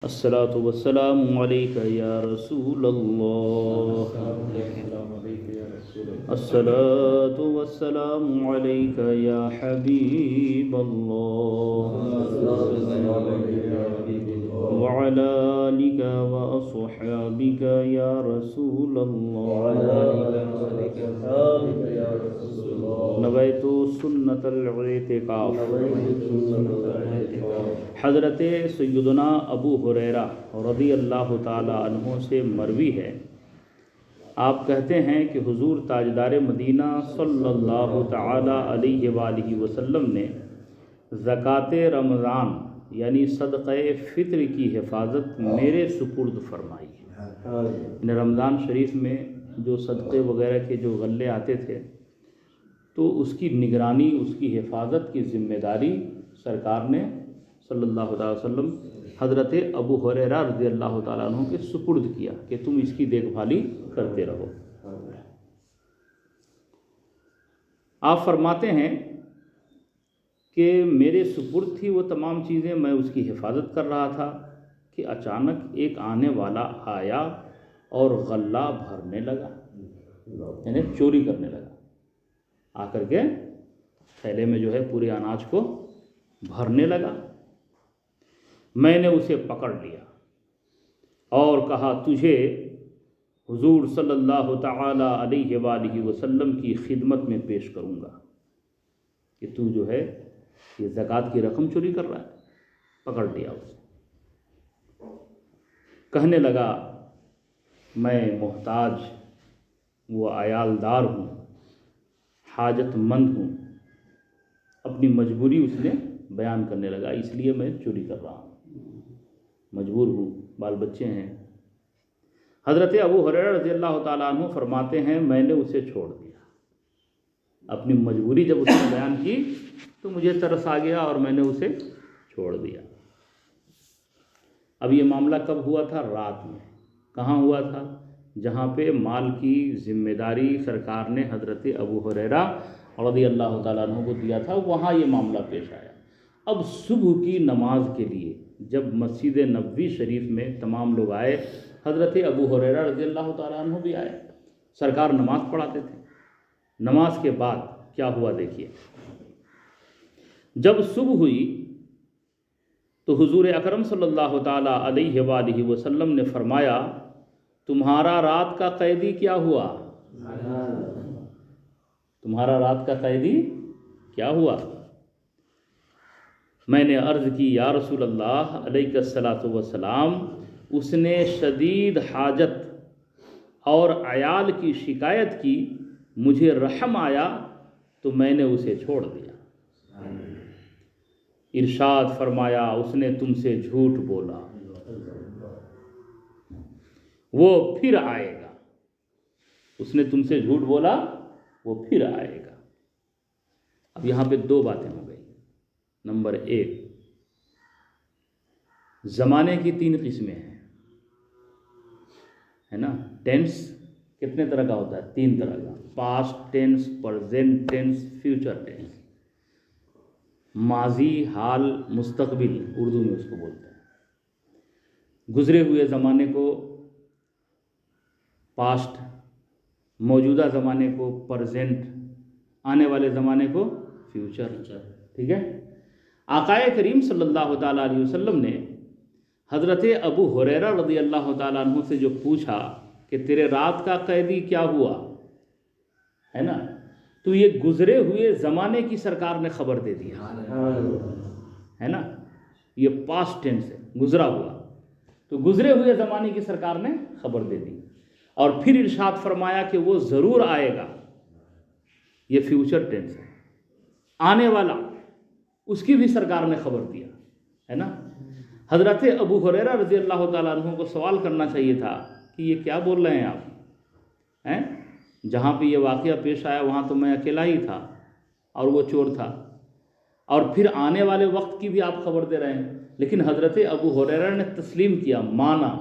الصلاۃ والسلام علیک یا رسول اللہ، الصلاۃ والسلام علیک یا حبیب اللہ، وعلی آلک واصحابک یا رسول اللہ، نویت سنت الاعتکاف۔ حضرت سیدنا ابو ہریرہ رضی اللہ تعالی عنہ سے مروی ہے، آپ کہتے ہیں کہ حضور تاجدار مدینہ صلی اللہ تعالی علیہ وآلہ وسلم نے زکوٰۃ رمضان یعنی صدقہ فطر کی حفاظت میرے سپرد فرمائی ہے۔ رمضان شریف میں جو صدقے وغیرہ کے جو غلے آتے تھے تو اس کی نگرانی، اس کی حفاظت کی ذمہ داری سرکار نے صلی اللہ علیہ وسلم حضرت ابو ہریرہ رضی اللہ تعالیٰ عنہ کے سپرد کیا کہ تم اس کی دیکھ بھالی کرتے رہو۔ آپ فرماتے ہیں کہ میرے سپرد تھی وہ تمام چیزیں، میں اس کی حفاظت کر رہا تھا کہ اچانک ایک آنے والا آیا اور غلہ بھرنے لگا، یعنی چوری کرنے لگا، آ کر کے تھیلے میں جو ہے پورے اناج کو بھرنے لگا۔ میں نے اسے پکڑ لیا اور کہا تجھے حضور صلی اللہ تعالی علیہ وآلہ وسلم کی خدمت میں پیش کروں گا کہ تو جو ہے یہ زکوٰۃ کی رقم چوری کر رہا ہے۔ پکڑ لیا اسے، کہنے لگا میں محتاج و عیالدار ہوں، حاجت مند ہوں۔ اپنی مجبوری اس نے بیان کرنے لگا، اس لیے میں چوری کر رہا ہوں، مجبور ہوں، بال بچے ہیں۔ حضرت ابو ہریرہ رضی اللہ تعالیٰ عنہ فرماتے ہیں میں نے اسے چھوڑ دیا۔ اپنی مجبوری جب اس نے بیان کی تو مجھے ترس آ گیا اور میں نے اسے چھوڑ دیا۔ اب یہ معاملہ کب ہوا تھا؟ رات میں۔ کہاں ہوا تھا؟ جہاں پہ مال کی ذمہ داری سرکار نے حضرت ابو ہریرہ رضی اللہ تعالیٰ عنہ کو دیا تھا، وہاں یہ معاملہ پیش آیا۔ اب صبح کی نماز کے لیے جب مسجد نبوی شریف میں تمام لوگ آئے، حضرت ابو ہریرہ رضی اللہ تعالیٰ عنہ بھی آئے، سرکار نماز پڑھاتے تھے۔ نماز کے بعد کیا ہوا دیکھیے، جب صبح ہوئی تو حضور اکرم صلی اللہ تعالی علیہ وآلہ وسلم نے فرمایا تمہارا رات کا قیدی کیا ہوا؟ تمہارا رات کا قیدی کیا ہوا؟ میں نے عرض کی یا رسول اللہ علیہ الصلاۃ والسلام، اس نے شدید حاجت اور عیال کی شکایت کی، مجھے رحم آیا تو میں نے اسے چھوڑ دیا۔ ارشاد فرمایا اس نے تم سے جھوٹ بولا، وہ پھر آئے گا۔ اس نے تم سے جھوٹ بولا، وہ پھر آئے گا۔ اب یہاں پہ دو باتیں ہو گئی۔ نمبر ایک، زمانے کی تین قسمیں ہیں، ہے نا؟ ٹینس کتنے طرح کا ہوتا ہے؟ تین طرح کا، past tense, present tense, future tennis. ماضی، حال، مستقبل اردو میں اس کو بولتے ہیں۔ گزرے ہوئے زمانے کو پاسٹ، موجودہ زمانے کو پریزنٹ، آنے والے زمانے کو فیوچر۔ ٹھیک ہے؟ آقائے کریم صلی اللہ تعالیٰ علیہ وسلم نے حضرت ابو ہریرہ رضی اللہ تعالیٰ عنہ سے جو پوچھا کہ تیرے رات کا قیدی کیا ہوا، ہے نا، تو یہ گزرے ہوئے زمانے کی سرکار نے خبر دے دیا، ہے نا، یہ پاسٹ ٹینس ہے، گزرا ہوا، تو گزرے ہوئے زمانے کی سرکار نے خبر دے دی۔ اور پھر ارشاد فرمایا کہ وہ ضرور آئے گا، یہ فیوچر ٹینس ہے، آنے والا، اس کی بھی سرکار نے خبر دیا، ہے نا۔ حضرت ابو ہریرہ رضی اللہ تعالیٰ عنہ کو سوال کرنا چاہیے تھا کہ یہ کیا بول رہے ہیں آپ، ہیں؟ جہاں پہ یہ واقعہ پیش آیا وہاں تو میں اکیلا ہی تھا اور وہ چور تھا، اور پھر آنے والے وقت کی بھی آپ خبر دے رہے ہیں۔ لیکن حضرت ابو ہریرہ نے تسلیم کیا، مانا،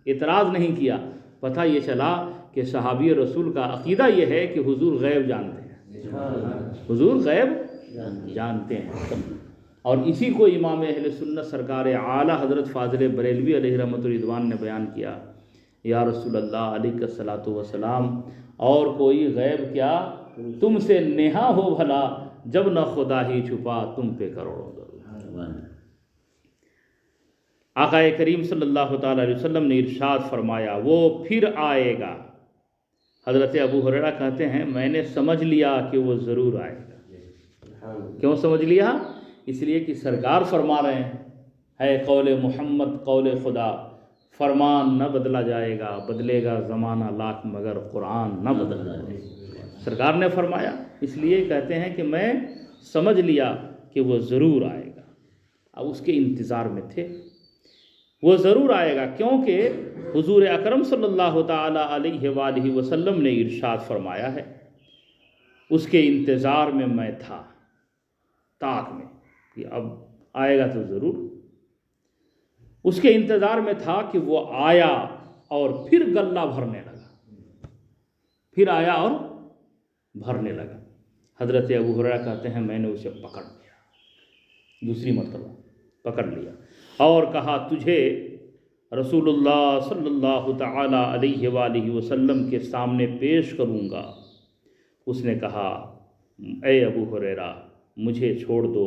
اعتراض نہیں کیا۔ پتہ یہ چلا کہ صحابی رسول کا عقیدہ یہ ہے کہ حضور غیب جانتے ہیں، حضور غیب جانتے ہیں۔ اور اسی کو امام اہل سنت سرکار اعلیٰ حضرت فاضل بریلوی علیہ رحمۃ الرضوان نے بیان کیا، یا رسول اللہ علیہ الصلاۃ والسلام، اور کوئی غیب کیا تم سے نہا ہو بھلا، جب نہ خدا ہی چھپا تم پہ کروڑوں درود۔ آقا کریم صلی اللہ تعالیٰ علیہ وسلم نے ارشاد فرمایا، وہ پھر آئے گا۔ حضرت ابو ہریرہ کہتے ہیں میں نے سمجھ لیا کہ وہ ضرور آئے گا۔ کیوں سمجھ لیا؟ اس لیے کہ سرکار فرما رہے ہیں، ہے قول محمد قول خدا، فرمان نہ بدلا جائے گا، بدلے گا زمانہ لاکھ مگر قرآن نہ بدلا جائے گا۔ سرکار نے فرمایا، اس لیے کہتے ہیں کہ میں سمجھ لیا کہ وہ ضرور آئے گا۔ اب اس کے انتظار میں تھے، وہ ضرور آئے گا، کیونکہ حضور اکرم صلی اللہ تعالیٰ علیہ وآلہ وسلم نے ارشاد فرمایا ہے، اس کے انتظار میں تھا، طاق میں، کہ اب آئے گا تو ضرور۔ اس کے انتظار میں تھا کہ وہ آیا اور پھر غلہ بھرنے لگا، پھر آیا اور بھرنے لگا۔ حضرت ابو ہریرہ کہتے ہیں میں نے اسے پکڑ لیا، دوسری مرتبہ پکڑ لیا اور کہا تجھے رسول اللہ صلی اللہ تعالیٰ علیہ وآلہ وسلم کے سامنے پیش کروں گا۔ اس نے کہا اے ابو ہریرہ مجھے چھوڑ دو،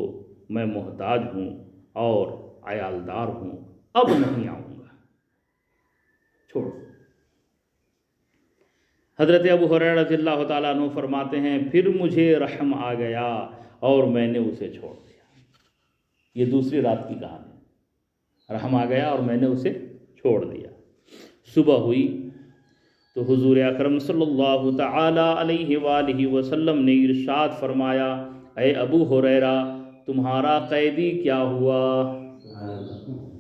میں محتاج ہوں اور عیالدار ہوں، اب نہیں آؤں گا، چھوڑ۔ حضرت ابو ہریرہ رضی اللہ تعالیٰ عنہ فرماتے ہیں پھر مجھے رحم آ گیا اور میں نے اسے چھوڑ دیا۔ یہ دوسری رات کی کہانی، رحم آ گیا اور میں نے اسے چھوڑ دیا۔ صبح ہوئی تو حضور اکرم صلی اللہ تعالیٰ علیہ وآلہ وسلم نے ارشاد فرمایا، اے ابو ہریرہ تمہارا قیدی کیا ہوا؟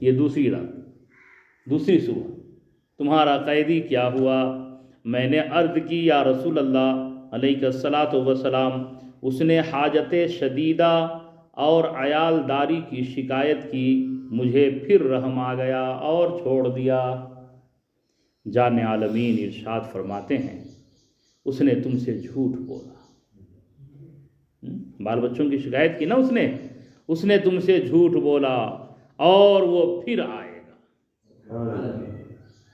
یہ دوسری رات، دوسری صبح، تمہارا قیدی کیا ہوا؟ میں نے عرض کی یا رسول اللہ علیہ الصلاۃ والسلام، اس نے حاجت شدیدہ اور عیالداری کی شکایت کی، مجھے پھر رحم آ گیا اور چھوڑ دیا۔ جان عالمین ارشاد فرماتے ہیں اس نے تم سے جھوٹ بولا، بال بچوں کی شکایت کی نا اس نے تم سے جھوٹ بولا اور وہ پھر آئے گا۔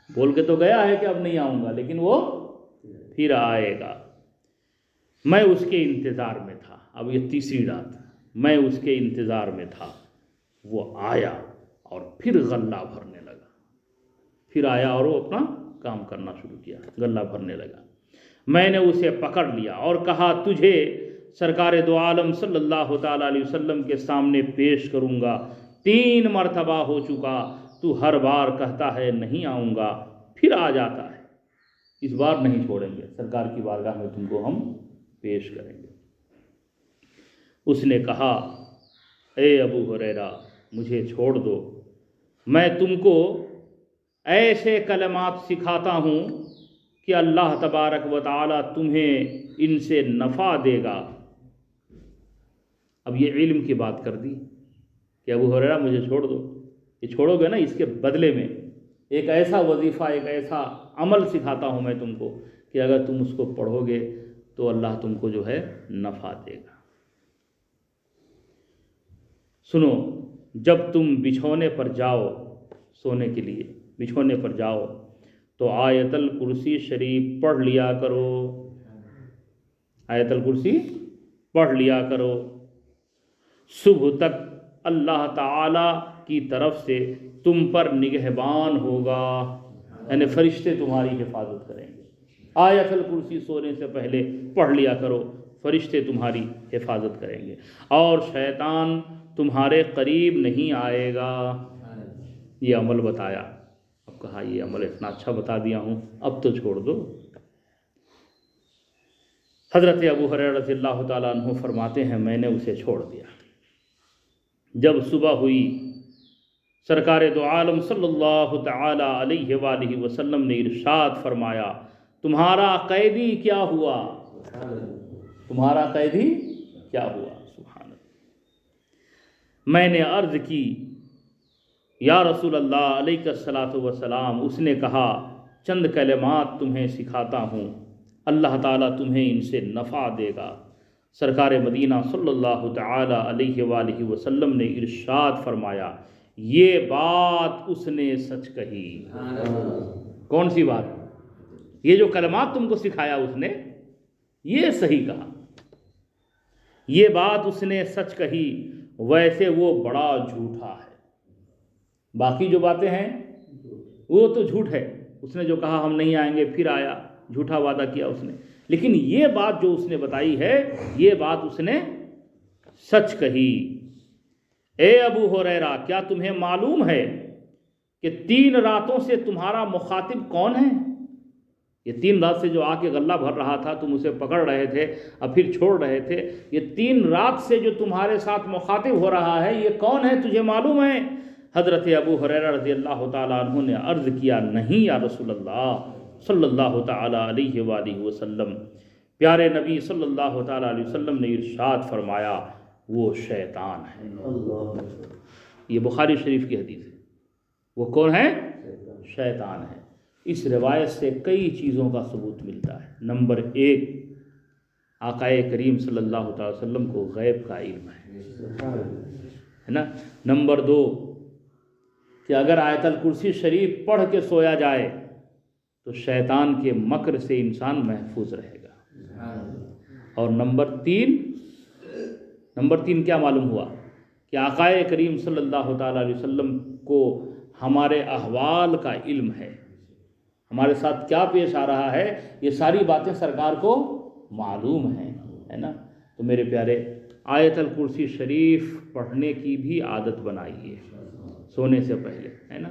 بول کے تو گیا ہے کہ اب نہیں آؤں گا، لیکن وہ پھر آئے گا۔ میں اس کے انتظار میں تھا، اب یہ تیسری رات، میں اس کے انتظار میں تھا، وہ آیا اور پھر غلہ بھرنے لگا، پھر آیا اور وہ اپنا کام کرنا شروع کیا، غلہ بھرنے لگا۔ میں نے اسے پکڑ لیا اور کہا تجھے سرکار دو عالم صلی اللہ تعالیٰ علیہ وسلم کے سامنے پیش کروں گا، 3 مرتبہ ہو چکا، تو ہر بار کہتا ہے نہیں آؤں گا، پھر آ جاتا ہے، اس بار نہیں چھوڑیں گے، سرکار کی بارگاہ میں تم کو ہم پیش کریں گے۔ اس نے کہا اے ابو ہریرہ مجھے چھوڑ دو، میں تم کو ایسے کلمات سکھاتا ہوں کہ اللہ تبارک و تعالیٰ تمہیں ان سے نفع دے گا۔ اب یہ علم کی بات کر دی کہ ابو ہریرہ مجھے چھوڑ دو، یہ چھوڑو گے نا، اس کے بدلے میں ایک ایسا وظیفہ، ایک ایسا عمل سکھاتا ہوں میں تم کو کہ اگر تم اس کو پڑھو گے تو اللہ تم کو جو ہے نفع دے گا۔ سنو، جب تم بچھونے پر جاؤ، سونے کے لیے بچھونے پر جاؤ تو آیت الکرسی شریف پڑھ لیا کرو، آیت الکرسی پڑھ لیا کرو، صبح تک اللہ تعالی کی طرف سے تم پر نگہبان ہوگا، یعنی فرشتے تمہاری حفاظت کریں گے۔ آیت الکرسی سونے سے پہلے پڑھ لیا کرو، فرشتے تمہاری حفاظت کریں گے، اور شیطان تمہارے قریب نہیں آئے گا۔ یہ عمل بتایا، اب کہا یہ عمل اتنا اچھا بتا دیا ہوں، اب تو چھوڑ دو۔ حضرت ابو ہریرہ رضی اللہ تعالیٰ عنہ فرماتے ہیں میں نے اسے چھوڑ دیا۔ جب صبح ہوئی، سرکار دو عالم صلی اللہ تعالی علیہ وآلہ وسلم نے ارشاد فرمایا تمہارا قیدی کیا ہوا؟ تمہارا قیدی کیا ہوا؟ سبحان اللہ۔ میں نے عرض کی یا رسول اللہ علیہ الصلاۃ والسلام، اس نے کہا چند کلمات تمہیں سکھاتا ہوں، اللہ تعالیٰ تمہیں ان سے نفع دے گا۔ سرکار مدینہ صلی اللہ تعالی علیہ وآلہ وسلم نے ارشاد فرمایا، یہ بات اس نے سچ کہی۔ کون سی بات؟ یہ جو کلمات تم کو سکھایا اس نے، یہ صحیح کہا، یہ بات اس نے سچ کہی، ویسے وہ بڑا جھوٹا ہے۔ باقی جو باتیں ہیں وہ تو جھوٹ ہے، اس نے جو کہا ہم نہیں آئیں گے پھر آیا، جھوٹا وعدہ کیا اس نے، لیکن یہ بات جو اس نے بتائی ہے یہ بات اس نے سچ کہی۔ اے ابو ہریرہ، کیا تمہیں معلوم ہے کہ 3 راتوں سے تمہارا مخاطب کون ہے؟ یہ 3 رات سے جو آ کے غلہ بھر رہا تھا، تم اسے پکڑ رہے تھے اور پھر چھوڑ رہے تھے، یہ 3 رات سے جو تمہارے ساتھ مخاطب ہو رہا ہے یہ کون ہے، تجھے معلوم ہے؟ حضرت ابو ہریرہ رضی اللہ تعالیٰ عنہ نے عرض کیا، نہیں یا رسول اللہ صلی اللہ تعالیٰ علیہ وآلہ وسلم۔ پیارے نبی صلی اللہ تعالیٰ علیہ وسلم نے ارشاد فرمایا، وہ شیطان ہے۔ یہ بخاری شریف کی حدیث ہے۔ وہ کون ہے؟ شیطان ہے۔ اس روایت سے کئی چیزوں کا ثبوت ملتا ہے۔ نمبر 1، آقائے کریم صلی اللہ تعالی وسلم کو غیب کا علم ہے نا۔ نمبر 2، کہ اگر آیت الکرسی شریف پڑھ کے سویا جائے تو شیطان کے مکر سے انسان محفوظ رہے گا۔ اور نمبر 3 کیا معلوم ہوا کہ آقائے کریم صلی اللہ تعالیٰ علیہ وسلم کو ہمارے احوال کا علم ہے، ہمارے ساتھ کیا پیش آ رہا ہے، یہ ساری باتیں سرکار کو معلوم ہیں، ہے نا۔ تو میرے پیارے، آیت الکرسی شریف پڑھنے کی بھی عادت بنائیے سونے سے پہلے، ہے نا۔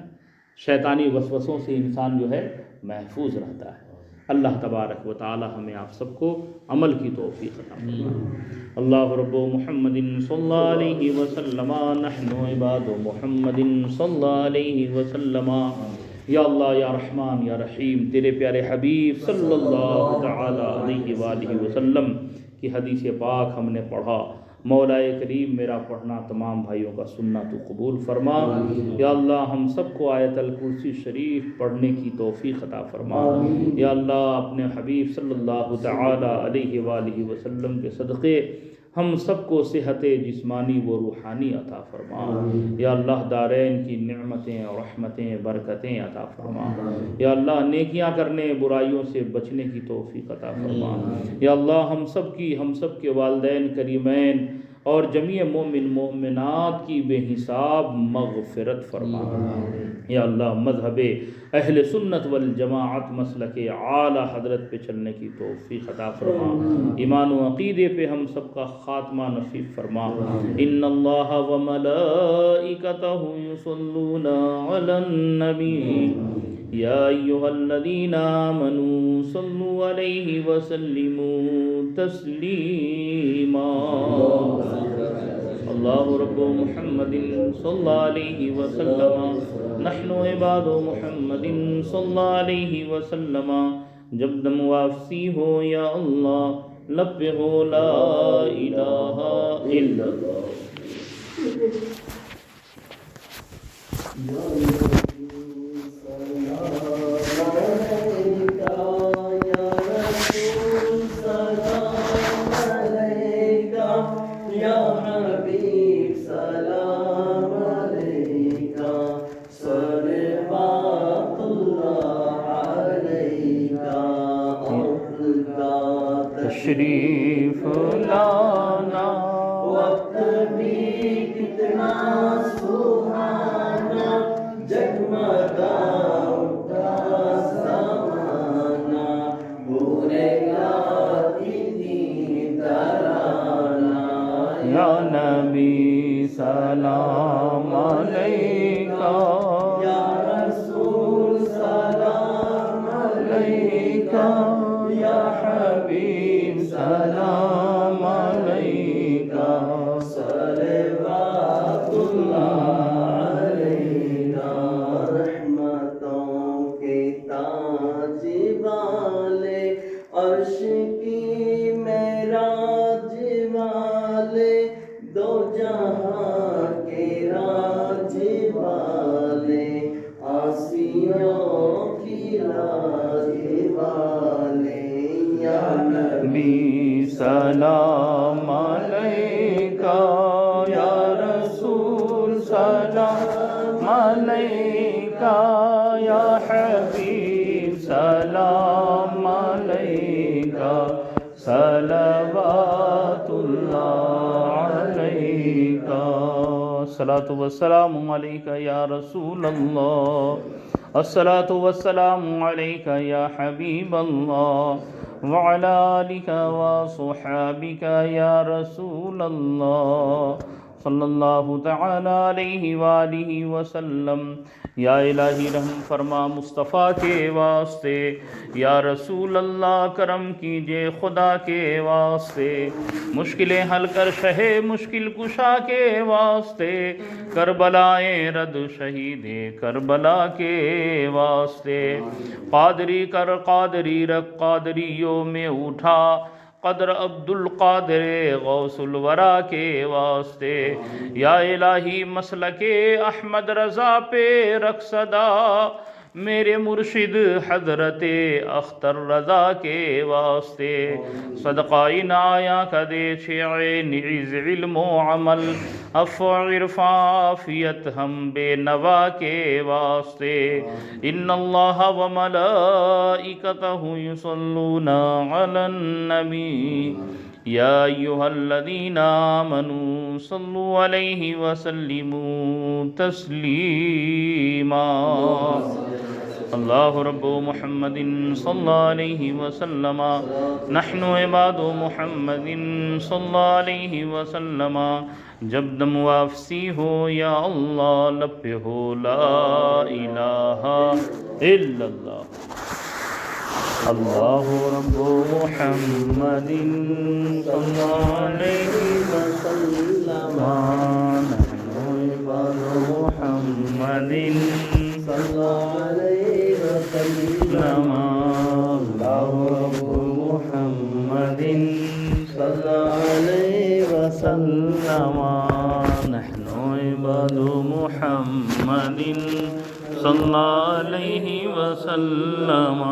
شیطانی وسوسوں سے انسان جو ہے محفوظ رہتا ہے۔ اللہ تبارک و تعالی ہمیں آپ سب کو عمل کی توفیق عطا فرمائے۔ اللہ رب محمد صلی اللہ علیہ وسلم، نحن عباد محمد صلی اللہ علیہ وسلم۔ یا اللہ، یا رحمان، یا رحیم، تیرے پیارے حبیب صلی اللہ تعالی علیہ وآلہ وسلم کی حدیث پاک ہم نے پڑھا، مولا کریم میرا پڑھنا تمام بھائیوں کا سننا تو قبول فرما۔ یا اللہ، ہم سب کو آیت الکرسی شریف پڑھنے کی توفیق عطا فرما۔ یا اللہ، اپنے حبیب صلی اللہ تعالی علیہ وآلہ وسلم کے صدقے ہم سب کو صحت جسمانی و روحانی عطا فرما۔ یا اللہ، دارین کی نعمتیں اور رحمتیں برکتیں عطا فرما۔ یا اللہ، نیکیاں کرنے برائیوں سے بچنے کی توفیق عطا فرما۔ یا اللہ، ہم سب کے والدین کریمین اور جمیع مومن مومنات کی بے حساب مغفرت فرما۔ یا اللہ، مذہب اہل سنت والجماعت مسلک اعلیٰ حضرت پہ چلنے کی توفیق عطا فرما۔ ایمان و عقیدے پہ ہم سب کا خاتمہ نصیب فرما۔ ان اللہ و ملائکتہ یصلون علی النبی یا ایہا الذین آمنوا صلوا علیہ وسلموا تسلیما۔ اللہ رب محمد صلی اللہ علیہ وسلم، نحن عباد محمد صلی اللہ علیہ وسلم۔ جب دم واپسی ہو یا اللہ، لب پہ ہو لا الہ الا اللہ۔ تشریف لانا وقت بھی کتنا سہانا، جگمگا اٹھا زمانہ، بھولے گا تیری ترانہ۔ یا نبی سلام علیکہ، یا رسول سلام علیکہ، یا حبیب سلام علیکہ، صلوات اللہ علیکہ۔ رحمتوں کے تاج والے، عرش کی معراج والے، دو جہاں کے راج والے، آسیوں کی راج والے، یا نبی سلام یا حبیب سلام علیکہ صلوات اللہ علیکہ الصلاۃ والسلام علیکہ یا رسول اللہ الصلاۃ والسلام علیکہ یا حبیب اللہ وعلی آلک وصحابک یا رسول اللہ صلی اللہ تعالی علیہ وآلہ وسلم یا الہی رحم فرما مصطفیٰ کے واسطے، یا رسول اللہ کرم کیجئے خدا کے واسطے، مشکلیں حل کر شہ مشکل کشا کے واسطے، کربلائیں رد شہید کربلا کے واسطے، قادری کر قادری رکھ قادریوں میں اٹھا قدر عبد القادر غوث الورا کے واسطے، یا الہی مسلک احمد رضا پہ رکھ صدا میرے مرشد حضرت اختر رضا کے واسطے، صدقہ عنایہ کا دے عین عز علم و عمل عفو عرفاں عافیت ہم بے نوا کے واسطے، ان اللہ و ملائکتہ یصلون علی النبی یا ایہا الذین آمنوا صلوا علیہ وسلموا تسلیما، اللہ رب محمد صلی اللہ علیہ وسلم نحن عباد محمد صلی اللہ علیہ وسلم، جب دم واپسی ہو یا اللہ لب پہ ہو لا الہ الا اللہ، اللہ رب محمد صلی اللہ علیہ وسلم نحن عباد محمد صلی اللہ علیہ وسلم، اللہ رب محمد صلی اللہ علیہ وسلم نحن عباد محمد صلی اللہ علیہ وسلم۔